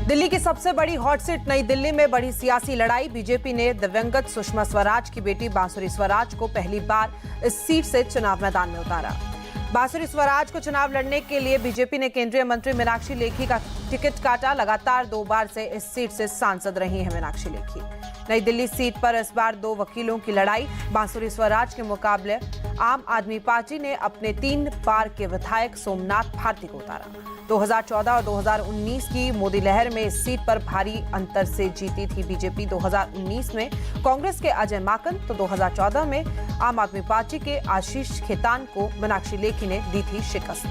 दिल्ली की सबसे बड़ी हॉट सीट नई दिल्ली में बड़ी सियासी लड़ाई। बीजेपी ने दिवंगत सुषमा स्वराज की बेटी बांसुरी स्वराज को पहली बार इस सीट से चुनाव मैदान में उतारा। बांसुरी स्वराज को चुनाव लड़ने के लिए बीजेपी ने केंद्रीय मंत्री मीनाक्षी लेखी का टिकट काटा। लगातार 2 बार से इस सीट से सांसद रही हैं मीनाक्षी लेखी। नई दिल्ली सीट पर इस बार 2 वकीलों की लड़ाई। बांसुरी स्वराज के मुकाबले आम आदमी पार्टी ने अपने 3 बार के विधायक सोमनाथ भारती को उतारा। 2014 और 2019 की मोदी लहर में इस सीट पर भारी अंतर से जीती थी बीजेपी। 2019 में कांग्रेस के अजय माकन तो 2014 में आम आदमी पार्टी के आशीष खेतान को मीनाक्षी लेखी ने दी थी शिकस्त।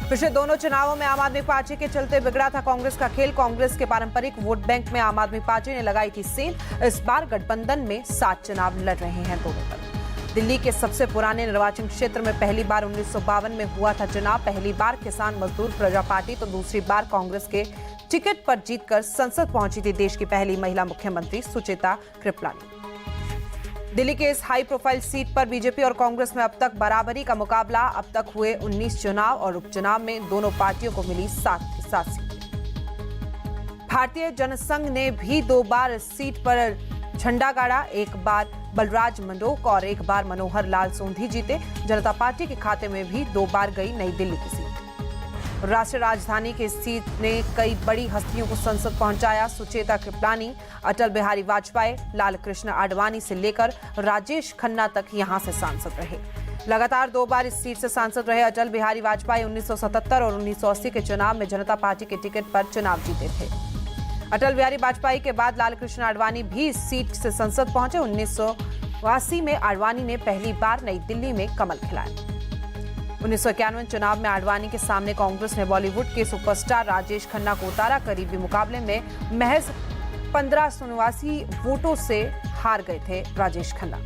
पिछले दोनों चुनावों में आम आदमी पार्टी के चलते बिगड़ा था कांग्रेस का खेल। कांग्रेस के पारंपरिक वोट बैंक में आम आदमी पार्टी ने लगाई थी सेंध। इस बार गठबंधन में 7 चुनाव लड़ रहे हैं दोनों दल। दिल्ली के सबसे पुराने निर्वाचन क्षेत्र में पहली बार 1952 में हुआ था चुनाव। पहली बार किसान मजदूर प्रजा पार्टी तो दूसरी बार कांग्रेस के टिकट पर जीतकर संसद पहुंची थी देश की पहली महिला मुख्यमंत्री सुचेता कृपलानी। दिल्ली के इस हाई प्रोफाइल सीट पर बीजेपी और कांग्रेस में अब तक बराबरी का मुकाबला। अब तक हुए 19 चुनाव और उपचुनाव में दोनों पार्टियों को मिली 7 सीटें। भारतीय जनसंघ ने भी 2 बार इस सीट पर झंडा गाड़ा। एक बार बलराज मंडोक और एक बार मनोहर लाल सोंधी जीते। जनता पार्टी के खाते में भी 2 बार गई नई दिल्ली की सीट। राष्ट्रीय राजधानी की सीट ने कई बड़ी हस्तियों को संसद पहुंचाया। सुचेता कृपलानी, अटल बिहारी वाजपेयी, लाल कृष्ण आडवाणी से लेकर राजेश खन्ना तक यहां से सांसद रहे। लगातार 2 बार इस सीट से सांसद रहे अटल बिहारी वाजपेयी 1977 और 1980 के चुनाव में जनता पार्टी के टिकट पर चुनाव जीते थे। अटल बिहारी वाजपेयी के बाद लाल कृष्ण आडवाणी भी इस सीट से संसद पहुंचे। 1980 में आडवाणी ने पहली बार नई दिल्ली में कमल खिलाया। 1991 चुनाव में आडवाणी के सामने कांग्रेस ने बॉलीवुड के सुपरस्टार राजेश खन्ना को उतारा। करीबी मुकाबले में महज 1589 वोटों से हार गए थे राजेश खन्ना।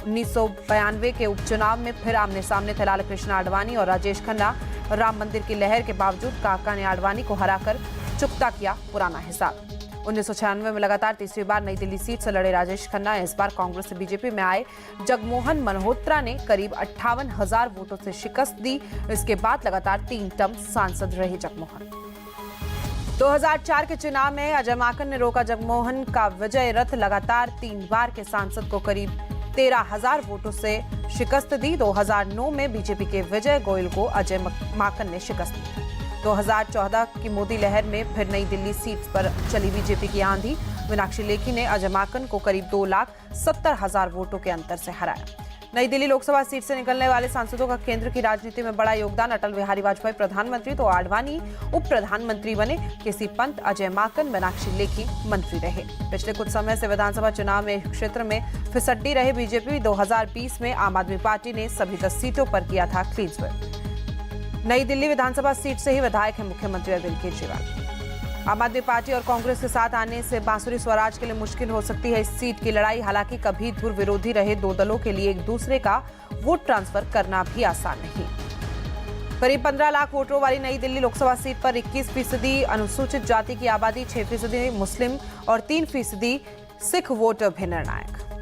1992 के उपचुनाव में फिर आमने सामने थे लाल कृष्ण आडवाणी और राजेश खन्ना। राम मंदिर की लहर के बावजूद काका ने आडवाणी को हराकर चुकता किया पुराना हिसाब। 1996 में लगातार तीसरी बार नई दिल्ली सीट से लड़े राजेश खन्ना। इस बार कांग्रेस से बीजेपी में आए जगमोहन मल्होत्रा ने करीब 58,000 वोटों से शिकस्त दी। इसके बाद लगातार 3 टर्म सांसद रहे जगमोहन। 2004 के चुनाव में अजय माकन ने रोका जगमोहन का विजय रथ। लगातार 3 बार के सांसद को करीब 13,000 वोटों से शिकस्त दी। 2009 में बीजेपी के विजय गोयल को अजय माकन ने शिकस्त दी। 2014 की मोदी लहर में फिर नई दिल्ली सीट पर चली बीजेपी की आंधी। मीनाक्षी लेखी ने अजय माकन को करीब 2,70,000 वोटों के अंतर से हराया। नई दिल्ली लोकसभा सीट से निकलने वाले सांसदों का केंद्र की राजनीति में बड़ा योगदान। अटल बिहारी वाजपेयी प्रधानमंत्री तो आडवाणी उप प्रधानमंत्री बने। केसी पंत, अजय माकन, मीनाक्षी लेखी मंत्री रहे। पिछले कुछ समय से विधानसभा चुनाव में क्षेत्र में फिसड्डी रहे बीजेपी। 2020 में आम आदमी पार्टी ने सभी 10 सीटों पर किया था क्लीन स्वीप। नई दिल्ली विधानसभा सीट से ही विधायक हैं मुख्यमंत्री अरविंद केजरीवाल। आम आदमी पार्टी और कांग्रेस के साथ आने से बांसुरी स्वराज के लिए मुश्किल हो सकती है इस सीट की लड़ाई। हालांकि कभी धुर विरोधी रहे 2 दलों के लिए एक दूसरे का वोट ट्रांसफर करना भी आसान नहीं। करीब 15 लाख वोटरों वाली नई दिल्ली लोकसभा सीट पर 21% अनुसूचित जाति की आबादी, 6% मुस्लिम और 3% सिख वोट भी निर्णायक।